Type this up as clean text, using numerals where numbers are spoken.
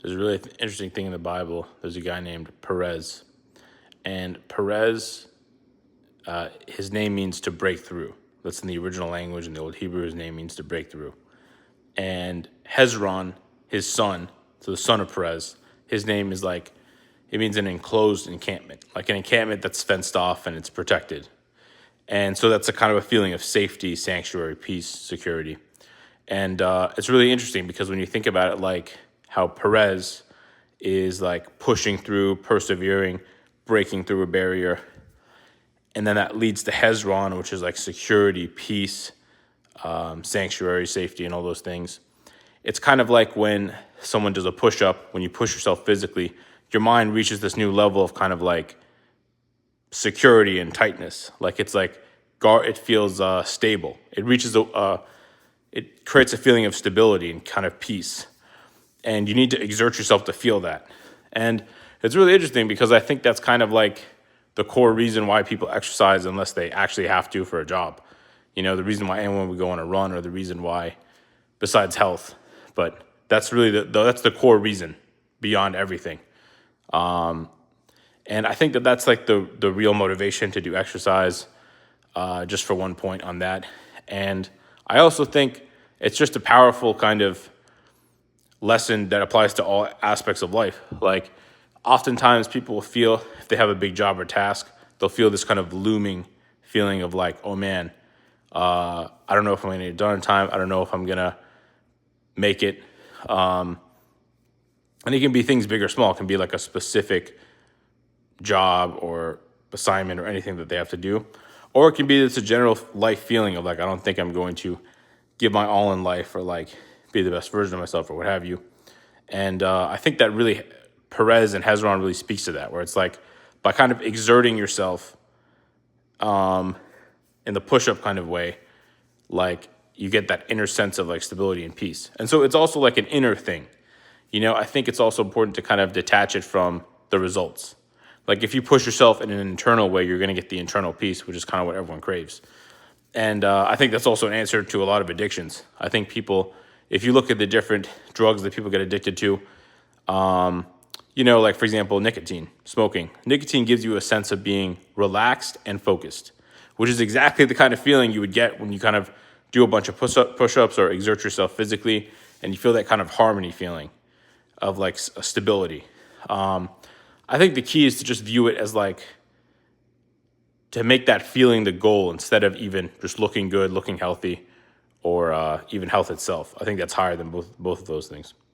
There's a really interesting thing in the Bible. There's a guy named Perez, and Perez, his name means to break through. That's in the original language. In the Old Hebrew, his name means to break through. And Hezron, his son, so the son of Perez, his name is like, it means an enclosed encampment, like an encampment that's fenced off and it's protected. And so that's a kind of a feeling of safety, sanctuary, peace, security. And it's really interesting because when you think about it, like how Perez is like pushing through, persevering, breaking through a barrier. And then that leads to Hezron, which is like security, peace, sanctuary, safety, and all those things. It's kind of like when someone does a push-up, when you push yourself physically, your mind reaches this new level of kind of like security and tightness. Like it's like, it feels stable. It reaches it creates a feeling of stability and kind of peace. And you need to exert yourself to feel that. And it's really interesting because I think that's kind of like the core reason why people exercise unless they actually have to for a job. You know, the reason why anyone would go on a run, or the reason why, besides health. But that's really that's the core reason beyond everything. And I think that's like the real motivation to do exercise, just for one point on that. And I also think it's just a powerful kind of lesson that applies to all aspects of life. Like oftentimes people will feel, if they have a big job or task, they'll feel this kind of looming feeling of like, oh man, I don't know if I'm going to get it done in time. I don't know if I'm going to make it. And it can be things big or small. It can be like a specific job or assignment or anything that they have to do. Or it can be it's a general life feeling of like, I don't think I'm going to give my all in life or like be the best version of myself or what have you. And I think that really Perez and Hezron really speaks to that, where it's like by kind of exerting yourself in the push-up kind of way, like you get that inner sense of like stability and peace. And so it's also like an inner thing. You know, I think it's also important to kind of detach it from the results. Like if you push yourself in an internal way, you're going to get the internal peace, which is kind of what everyone craves. And I think that's also an answer to a lot of addictions. I think people, if you look at the different drugs that people get addicted to, you know, like for example, nicotine, smoking. Nicotine gives you a sense of being relaxed and focused, which is exactly the kind of feeling you would get when you kind of do a bunch of push-ups or exert yourself physically, and you feel that kind of harmony feeling of like a stability. I think the key is to just view it as like, to make that feeling the goal instead of even just looking good, looking healthy, or even health itself. I think that's higher than both of those things.